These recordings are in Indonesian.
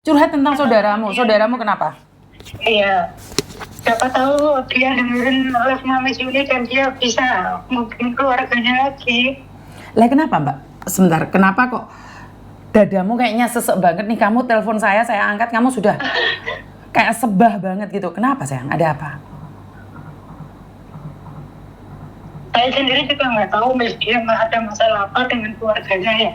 Curhat tentang saudaramu kenapa? Iya, siapa tahu dia dengerin live Mama Juli dan dia bisa mungkin keluarganya lagi. Lah kenapa Mbak? Sebentar, kenapa kok dadamu kayaknya sesek banget nih, kamu telepon saya angkat, kamu sudah kayak sebah banget gitu. Kenapa sayang? Ada apa? Saya sendiri juga nggak tahu Miss dia ada masalah apa dengan keluarganya ya.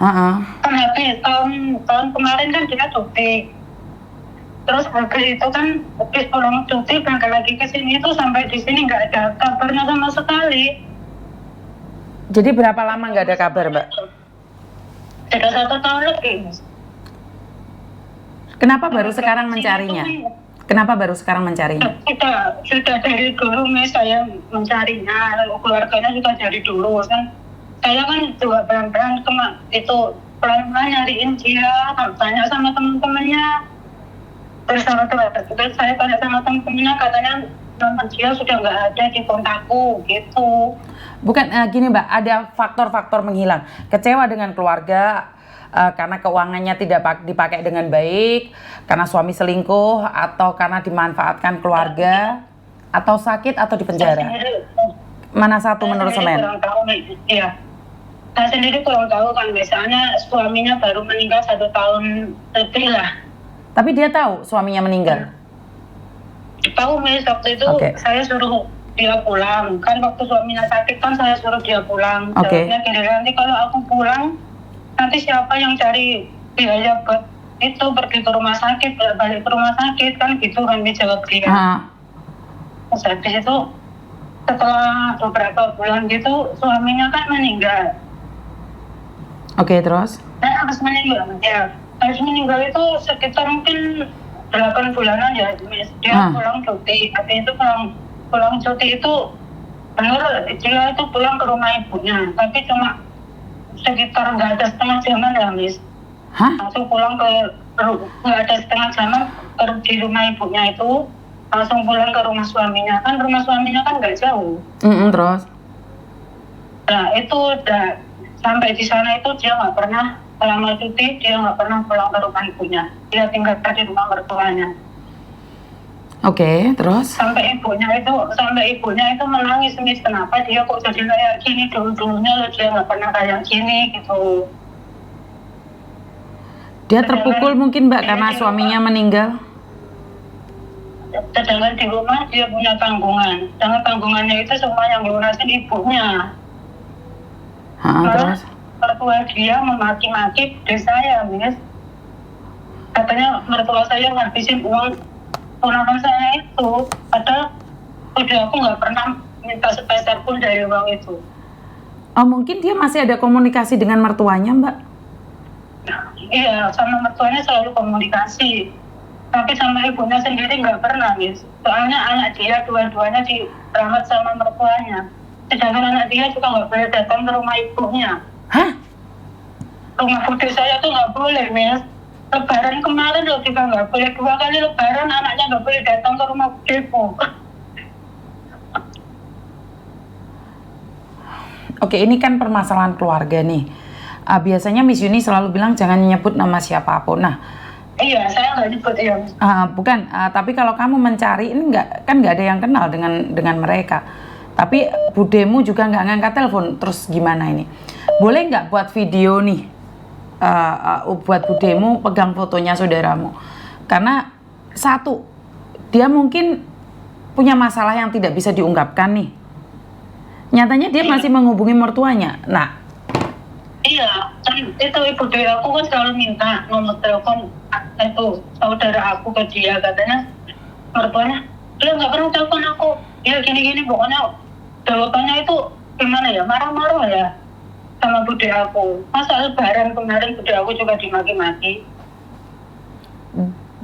Kan habis tahun kemarin kan dia cuti. Terus habis itu kan habis pulang cuti balik lagi ke sini itu sampai di sini nggak ada kabarnya sama sekali. Jadi berapa lama nggak ada kabar Mbak? Sudah 1 tahun lebih. Kenapa baru sekarang mencarinya? Kenapa baru sekarang mencarinya? Sudah dari dulu Miss saya mencarinya, keluarganya juga dari dulu kan. Saya kan juga pelan-pelan itu pelan-pelan nyariin dia, tanya sama teman-temannya. Terus saya tanya sama teman-temannya, katanya nomor dia sudah nggak ada di kontakku gitu. Bukan gini Mbak, ada faktor-faktor menghilang. Kecewa dengan keluarga karena keuangannya tidak dipakai dengan baik, karena suami selingkuh, atau karena dimanfaatkan keluarga, atau sakit, atau di penjara. Mana satu menurut Semen? Iya. Saya sendiri kurang tahu kan, misalnya suaminya baru meninggal 1 tahun lebih lah. Tapi dia tahu suaminya meninggal? Tahu Miss, waktu itu saya suruh dia pulang. Kan waktu suaminya sakit kan saya suruh dia pulang. Jawabnya gini, nanti kalau aku pulang, nanti siapa yang cari biaya buat itu pergi ke rumah sakit, balik ke rumah sakit kan gitu kan jawab dia. Terus habis itu setelah beberapa bulan gitu suaminya kan meninggal. Terus? Dan habis meninggal itu sekitar mungkin 8 bulanan ya, dia pulang cuti. Habis itu pulang cuti itu benar dia itu pulang ke rumah ibunya, tapi cuma sekitar nggak ada setengah jaman ya Miss. Langsung pulang nggak ada setengah jaman di rumah ibunya itu, langsung pulang ke rumah suaminya. Kan rumah suaminya kan nggak jauh. Terus? Nah itu udah sampai di sana itu dia nggak pernah, selama cuti dia nggak pernah pulang ke rumah ibunya. Dia tinggal di rumah mertuanya. Terus? Sampai ibunya itu menangis, Miss, kenapa dia kok jadi kayak gini, dulunya dia nggak pernah kayak gini gitu. Dia terpukul mungkin Mbak karena suaminya meninggal. Sedangkan di rumah dia punya tanggungan, dengan tanggungannya itu semua yang lunasin ibunya. Terus? Mertua dia memaki-maki bude saya, Miss. Katanya mertua saya ngabisin uang ponakan saya itu, padahal udah aku nggak pernah minta sepeser pun dari uang itu. Mungkin dia masih ada komunikasi dengan mertuanya Mbak? Iya, sama mertuanya selalu komunikasi, tapi sama ibunya sendiri nggak pernah, Miss. Soalnya anak dia dua-duanya dirawat sama mertuanya, sedangkan anak dia juga nggak boleh datang ke rumah ibunya. Rumah bude saya tuh nggak boleh, Miss. Lebaran kemarin loh juga nggak boleh, 2 kali lebaran anaknya nggak boleh datang ke rumah budeku. Ini kan permasalahan keluarga nih. Biasanya Miss Yuni selalu bilang jangan nyebut nama siapapun. Nah, iya, saya nggak nyebut ya. Bukan, tapi kalau kamu mencari ini nggak ada yang kenal dengan mereka. Tapi budemu juga nggak ngangkat telepon. Terus gimana ini? Boleh nggak buat video nih? Buat budemu pegang fotonya saudaramu, karena satu, dia mungkin punya masalah yang tidak bisa diungkapkan nih. Nyatanya dia masih menghubungi mertuanya. Nah, iya, itu ibu dari aku kan selalu minta nomor telepon itu saudara aku ke dia, katanya mertuanya dia nggak pernah telepon aku, ya gini-gini, pokoknya jawabannya itu gimana ya, marah-marah ya sama bude aku. Masa lebaran kemarin bude aku juga dimaki-maki.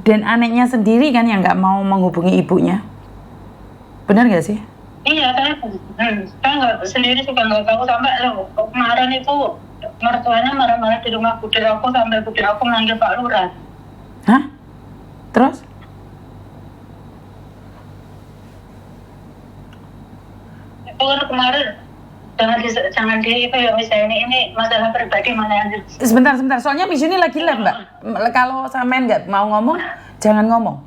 Dan anaknya sendiri kan yang nggak mau menghubungi ibunya. Benar nggak sih? Iya, saya nggak sendiri juga nggak tahu, sampai kemarin itu mertuanya marah-marah di rumah bude aku sampai bude aku manggil Pak Lurah. Terus? Itu kan kemarin jangan di itu ya misalnya ini masalah pribadi mana. Sebentar, soalnya Miss Yuni lagi live Mbak. Kalau sampean nggak mau ngomong, jangan ngomong.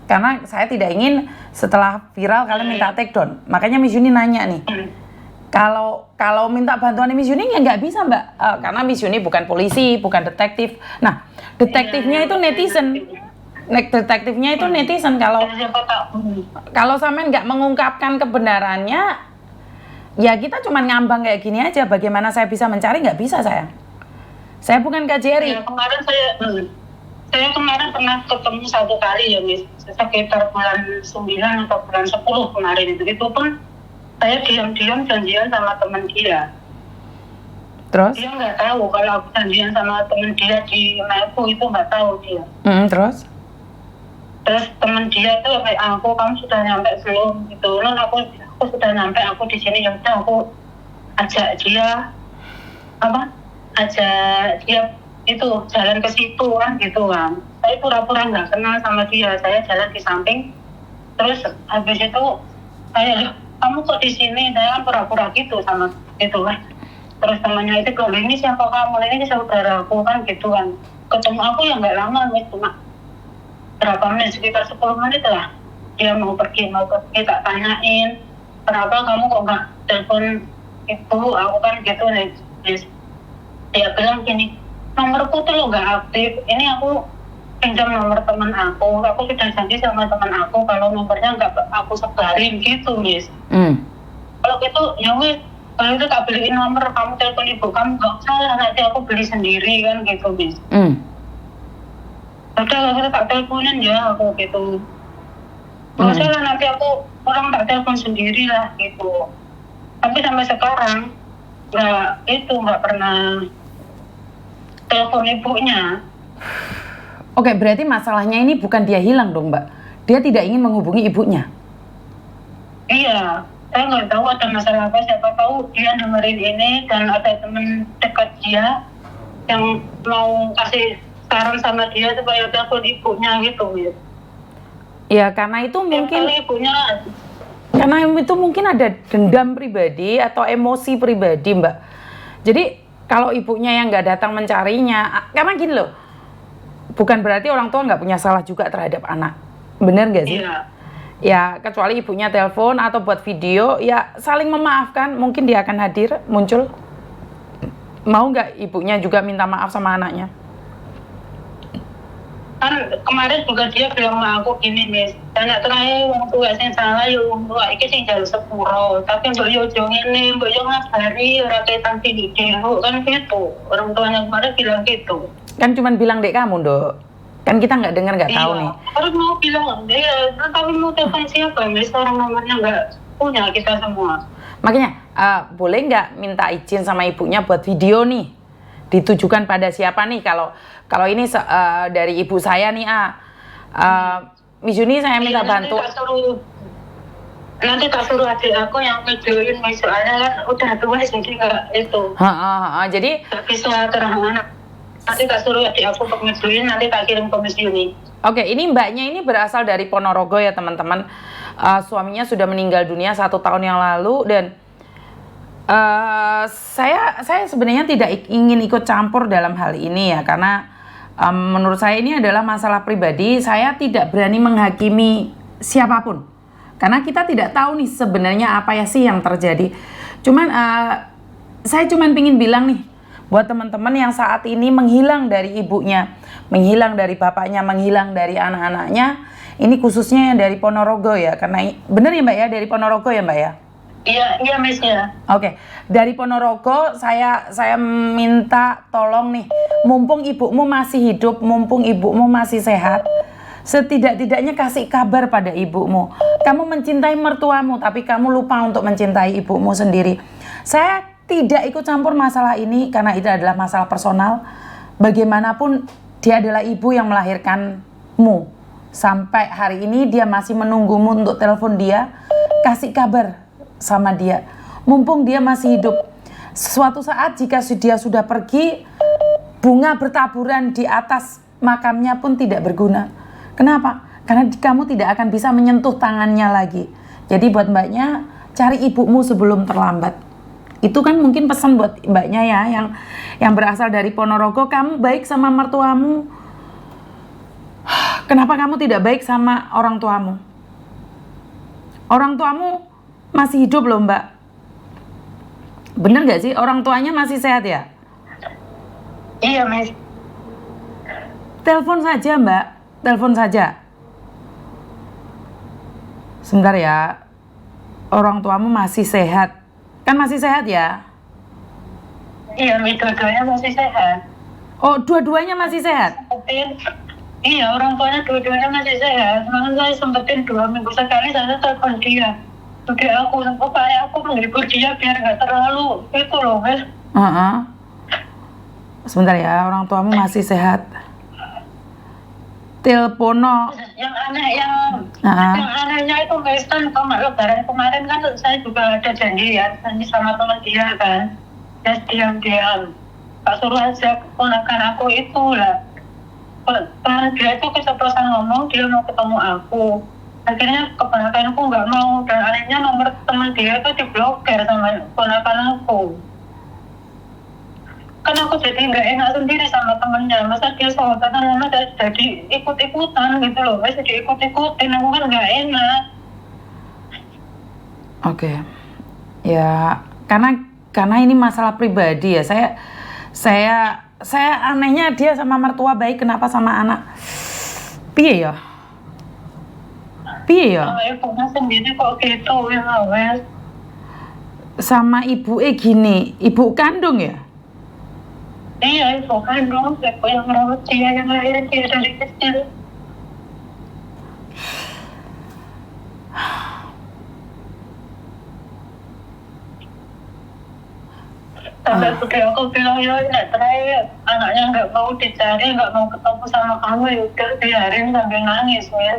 Karena saya tidak ingin setelah viral kalian minta take down. Makanya Miss Yuni nanya nih. Kalau minta bantuan Miss Yuni ya nggak bisa Mbak, karena Miss Yuni bukan polisi, bukan detektif. Nah, detektifnya itu netizen. Detektifnya itu netizen. Kalau sampean nggak mengungkapkan kebenarannya, ya kita cuma ngambang kayak gini aja. Bagaimana saya bisa mencari? Nggak bisa saya bukan KJRI. Ya, kemarin saya kemarin pernah ketemu 1 kali ya Miss, sekitar bulan 9 atau bulan 10 kemarin itu pun saya diam-diam janjian sama teman dia. Terus? Dia nggak tahu kalau aku janjian sama teman dia di Mefu, itu nggak tahu dia. Terus Teman dia itu kayak aku, kamu sudah nyampe belum gitu. Non aku sudah nyampe, aku di sini. Ya udah aku ajak dia itu jalan ke situ kan gitu kan. Saya pura-pura nggak kenal sama dia, saya jalan di samping. Terus habis itu saya, kamu kok di sini? Saya kan pura-pura gitu sama itu kan. Terus temannya itu kalau ini siapa kamu? Ini saudaraku kan gitu kan. Ketemu aku ya nggak lama nih, cuma berapa menit, sekitar 10 menit lah. Dia mau pergi, tak tanyain kenapa kamu kok nggak telepon ibu aku kan gitu nih. Dia bilang gini, nomorku tuh lo nggak aktif. Ini aku pinjam nomor teman aku sudah janji sama teman aku kalau nomornya nggak aku sebarin gitu Miss. Kalau gitu ya wis, kalau itu tak beliin nomor, kamu telepon ibu kamu, nggak usah, nanti aku beli sendiri kan gitu Miss. Udah kalau gitu tak teleponin ya aku gitu. Nggak usah lah, nanti aku pulang tak telepon sendiri lah gitu. Tapi sampai sekarang nggak pernah telepon ibunya. Oke, berarti masalahnya ini bukan dia hilang dong Mbak. Dia tidak ingin menghubungi ibunya. Iya, saya nggak tahu ada masalah apa. Siapa tahu dia dengerin ini dan ada teman dekat dia yang mau kasih saran sama dia supaya telepon ibunya gitu ya. Ya karena itu mungkin ada dendam pribadi atau emosi pribadi Mbak. Jadi kalau ibunya yang nggak datang mencarinya, karena gini loh, bukan berarti orang tua nggak punya salah juga terhadap anak, bener nggak sih? Iya. Ya kecuali ibunya telepon atau buat video, ya saling memaafkan, mungkin dia akan hadir, muncul. Mau nggak ibunya juga minta maaf sama anaknya? Kan kemarin juga dia bilang sama aku gini Miss, anak terakhir wong tua sing salah yo wong tua iki sing jaluk sepuro, tapi mbok yo aja ngene, mbok yo ngabari ora ketan dulu kan gitu. Orang tuanya kemarin bilang gitu. Kan cuman bilang dek kamu Dok, kan kita nggak dengar nggak tahu nih. Harus mau bilang dia, tapi mau telepon siapa Miss, orang nomornya nggak punya kita semua. Makanya boleh nggak minta izin sama ibunya buat video nih, ditujukan pada siapa nih? Kalau ini dari ibu saya nih Miss Yuni saya minta bantu. Nanti tak suruh adik aku yang ngejoin, soalnya kan udah tua jadi nggak itu. Jadi nggak bisa terang. Nanti tak suruh adik aku untuk ngejoin, nanti tak kirim ke Miss Yuni. Oke, ini mbaknya ini berasal dari Ponorogo ya teman-teman. Suaminya sudah meninggal dunia 1 tahun yang lalu dan saya sebenarnya tidak ingin ikut campur dalam hal ini ya, karena menurut saya ini adalah masalah pribadi. Saya tidak berani menghakimi siapapun karena kita tidak tahu nih sebenarnya apa ya sih yang terjadi. Saya cuman pingin bilang nih buat teman-teman yang saat ini menghilang dari ibunya, menghilang dari bapaknya, menghilang dari anak-anaknya. Ini khususnya yang dari Ponorogo ya, karena bener ya Mbak ya, dari Ponorogo ya Mbak ya? Iya Miss ya. Oke, dari Ponorogo saya minta tolong nih, mumpung ibumu masih hidup, mumpung ibumu masih sehat, setidak-tidaknya kasih kabar pada ibumu. Kamu mencintai mertuamu, tapi kamu lupa untuk mencintai ibumu sendiri. Saya tidak ikut campur masalah ini karena itu adalah masalah personal. Bagaimanapun dia adalah ibu yang melahirkanmu. Sampai hari ini dia masih menunggumu untuk telepon dia, kasih kabar sama dia. Mumpung dia masih hidup. Suatu saat jika dia sudah pergi, bunga bertaburan di atas makamnya pun tidak berguna. Kenapa? Karena kamu tidak akan bisa menyentuh tangannya lagi. Jadi buat mbaknya, cari ibumu sebelum terlambat. Itu kan mungkin pesan buat mbaknya ya, yang berasal dari Ponorogo. Kamu baik sama mertuamu, kenapa kamu tidak baik sama orang tuamu? Orang tuamu masih hidup loh mbak. Bener gak sih? Orang tuanya masih sehat ya? Iya, Miss. Telepon saja mbak, telepon saja. Sebentar ya, orang tuamu masih sehat. Kan masih sehat ya? Iya, Miss, dua-duanya masih sehat. Oh, dua-duanya masih sehat? Iya, orang tuanya dua-duanya masih sehat. Malah saya sempetin 2 minggu sekali saya telepon dia. Udah aku menghibur dia biar nggak terlalu itu loh, Miss. Sebentar ya, orang tuamu masih sehat. Telepono. Yang anehnya itu guys, kan lebaran kemarin kan saya juga ada janji sama teman dia kan. Terus diam-diam Pak suruh aja keponakan aku itu lah. Teman dia itu keceplosan ngomong dia mau ketemu aku. Akhirnya keponakan aku nggak mau, dan anehnya nomor teman dia itu diblokir sama keponakan aku. Kan aku jadi nggak enak sendiri sama temennya, masa dia sahabatan sama jadi ikut-ikutan gitu loh, jadi ikut-ikutin, aku kan nggak enak. Oke. Ya, karena ini masalah pribadi ya. Saya anehnya dia sama mertua baik, kenapa sama anak? Piye ya? Sama ibunya sendiri kok gitu ya, Wes. Sama ibu gini, ibu kandung ya? Iya, ibu kandung, aku yang merawat dia, yang lahirin dia dari kecil. Sampai putri aku bilang, ya nggak terakhir, anaknya nggak mau dicari, nggak mau ketemu sama kamu, ya udah biarin sampai nangis, ya.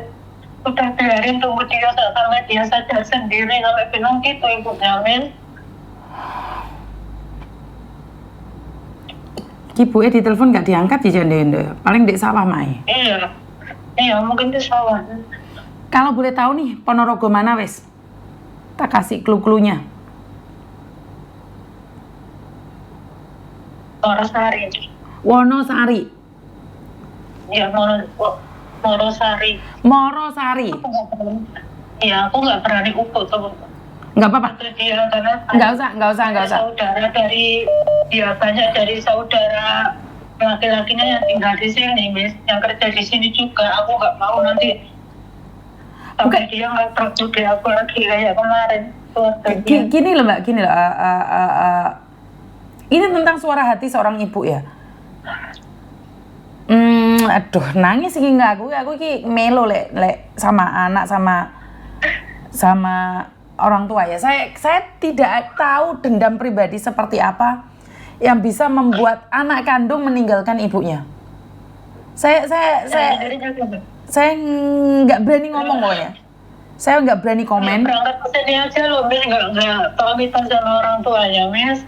Udah biarin tunggu dia sampai dia sadar sendiri, sampai bilang gitu ibunya, Min. Ibunya ditelepon nggak diangkat ya janda, paling di sawah mai. Iya mungkin di sawah. Kalau boleh tahu nih, Ponorogo mana wes? Tak kasih clue-cluenya. Wonosari. Iya, Morosari. Iya, aku nggak berani ukur tuh. Nggak apa-apa. Dia karena nggak usah. Saudara dari dia banyak dari saudara laki-lakinya yang tinggal di sini, Miss, yang kerja di sini juga. Aku nggak mau nanti sampai dia nggak tertuduh aku lagi kayak kemarin. Gini loh mbak, ini tentang suara hati seorang ibu ya. Aduh, nangis iki nggak aku ki melo lek sama anak sama orang tua ya. Saya tidak tahu dendam pribadi seperti apa yang bisa membuat anak kandung meninggalkan ibunya. Saya nggak berani ngomong pokoknya. Saya nggak berani komen. Berangkat ke sini aja loh, Miss, nggak pamitan sama orang tuanya, Miss.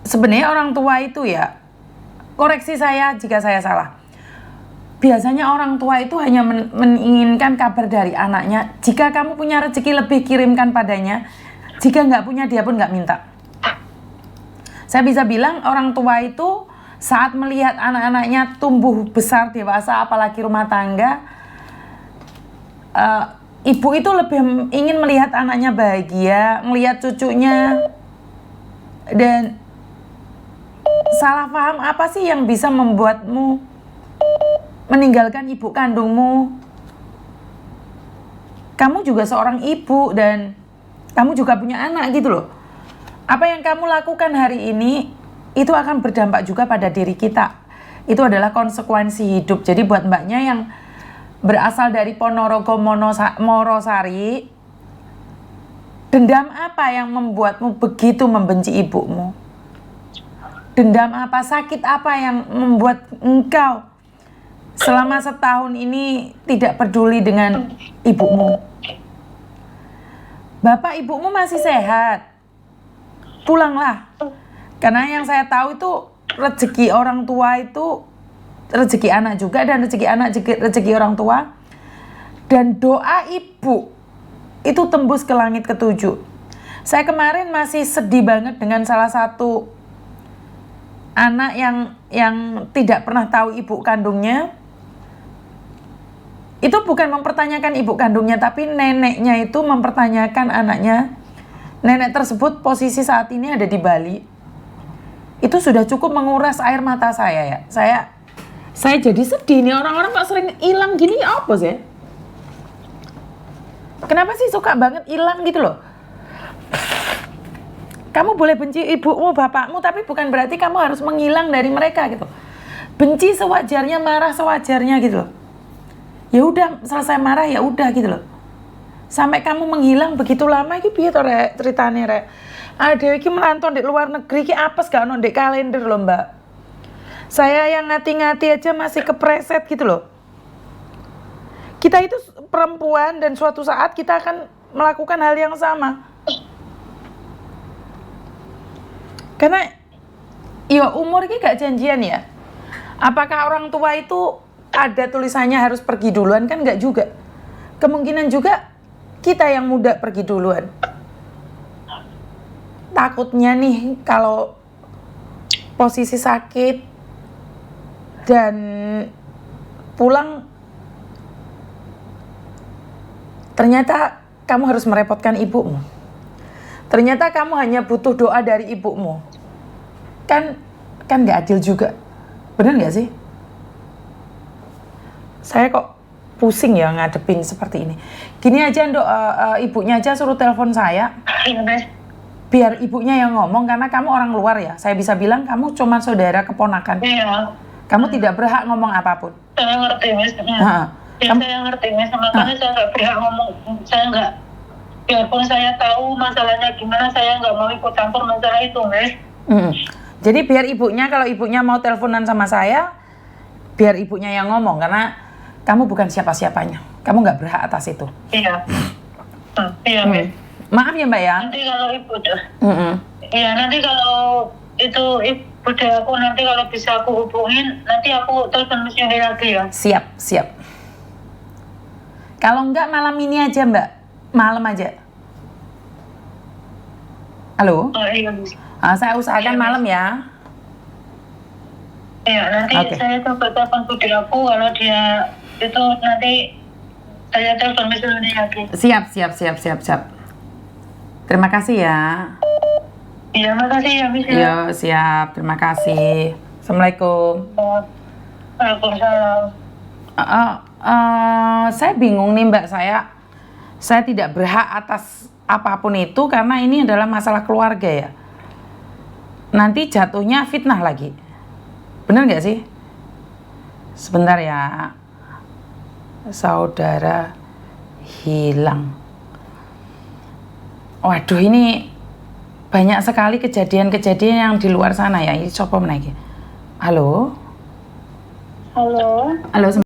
Sebenarnya orang tua itu ya, koreksi saya jika saya salah. Biasanya orang tua itu hanya menginginkan kabar dari anaknya. Jika kamu punya rezeki lebih, kirimkan padanya. Jika nggak punya, dia pun nggak minta. Saya bisa bilang orang tua itu saat melihat anak-anaknya tumbuh besar, dewasa, apalagi rumah tangga, ibu itu lebih ingin melihat anaknya bahagia, melihat cucunya. Dan salah paham apa sih yang bisa membuatmu meninggalkan ibu kandungmu? Kamu juga seorang ibu dan kamu juga punya anak gitu loh. Apa yang kamu lakukan hari ini itu akan berdampak juga pada diri kita. Itu adalah konsekuensi hidup. Jadi buat mbaknya yang berasal dari Ponorogo Morosari, dendam apa yang membuatmu begitu membenci ibumu? Dendam apa, sakit apa yang membuat engkau selama setahun ini tidak peduli dengan ibumu? Bapak ibumu masih sehat, pulanglah. Karena yang saya tahu itu rezeki orang tua itu rezeki anak juga, dan rezeki anak rezeki orang tua. Dan doa ibu itu tembus ke langit ketujuh. Saya kemarin masih sedih banget dengan salah satu anak yang tidak pernah tahu ibu kandungnya. Itu bukan mempertanyakan ibu kandungnya, tapi neneknya itu mempertanyakan anaknya. Nenek tersebut posisi saat ini ada di Bali. Itu sudah cukup menguras air mata saya ya. Saya jadi sedih nih, orang-orang kok sering hilang gini, apa sih? Kenapa sih suka banget hilang gitu loh? Kamu boleh benci ibumu, bapakmu, tapi bukan berarti kamu harus menghilang dari mereka gitu. Benci sewajarnya, marah sewajarnya gitu loh. Ya udah, selesai marah ya udah gitu loh. Sampai kamu menghilang begitu lama iki piye to rek ceritane rek? Dhewe iki merantau di luar negeri iki apes gak ono ndek kalender loh, Mbak. Saya yang ngati-ngati aja masih kepreset gitu loh. Kita itu perempuan dan suatu saat kita akan melakukan hal yang sama. Karena ya umur ini gak janjian ya. Apakah orang tua itu ada tulisannya harus pergi duluan? Kan gak juga. Kemungkinan juga kita yang muda pergi duluan. Takutnya nih kalau posisi sakit dan pulang ternyata kamu harus merepotkan ibumu. Ternyata kamu hanya butuh doa dari ibumu. Kan gak adil juga. Benar gak sih? Saya kok pusing ya ngadepin seperti ini. Gini aja Dok, ibunya aja suruh telepon saya. Biar ibunya yang ngomong, karena kamu orang luar ya. Saya bisa bilang kamu cuma saudara keponakan. Iya. Kamu tidak berhak ngomong apapun. Saya ngerti Mas. Ya, saya ngerti Mas. Makanya saya nggak berhak ngomong. Saya nggak. Biarpun saya tahu masalahnya gimana, saya nggak mau ikut campur masalah itu, Mas. Jadi biar ibunya, kalau ibunya mau teleponan sama saya, biar ibunya yang ngomong, karena kamu bukan siapa-siapanya. Kamu nggak berhak atas itu. Iya. Iya, Mas. Maaf ya Mbak ya. Nanti kalau ibu udah. Iya, nanti kalau itu ibu udah aku, nanti kalau bisa aku hubungin, nanti aku telepon Mas Yuni lagi ya. Siap. Kalau enggak malam ini aja Mbak. Malam aja. Halo? Oh iya, Mas. Saya usahakan malam ya. Iya, nanti saya coba telepon budi aku, kalau dia itu nanti saya telepon Mas Yuni lagi. Siap. Terima kasih ya. Iya, makasih ya, Miss. Iya, siap. Terima kasih. Assalamualaikum. Waalaikumsalam. Saya bingung nih Mbak, saya tidak berhak atas apapun itu karena ini adalah masalah keluarga ya. Nanti jatuhnya fitnah lagi. Bener nggak sih? Sebentar ya. Saudara hilang. Waduh, ini banyak sekali kejadian-kejadian yang di luar sana ya. Ini coba menaiki. Halo? Halo? Halo.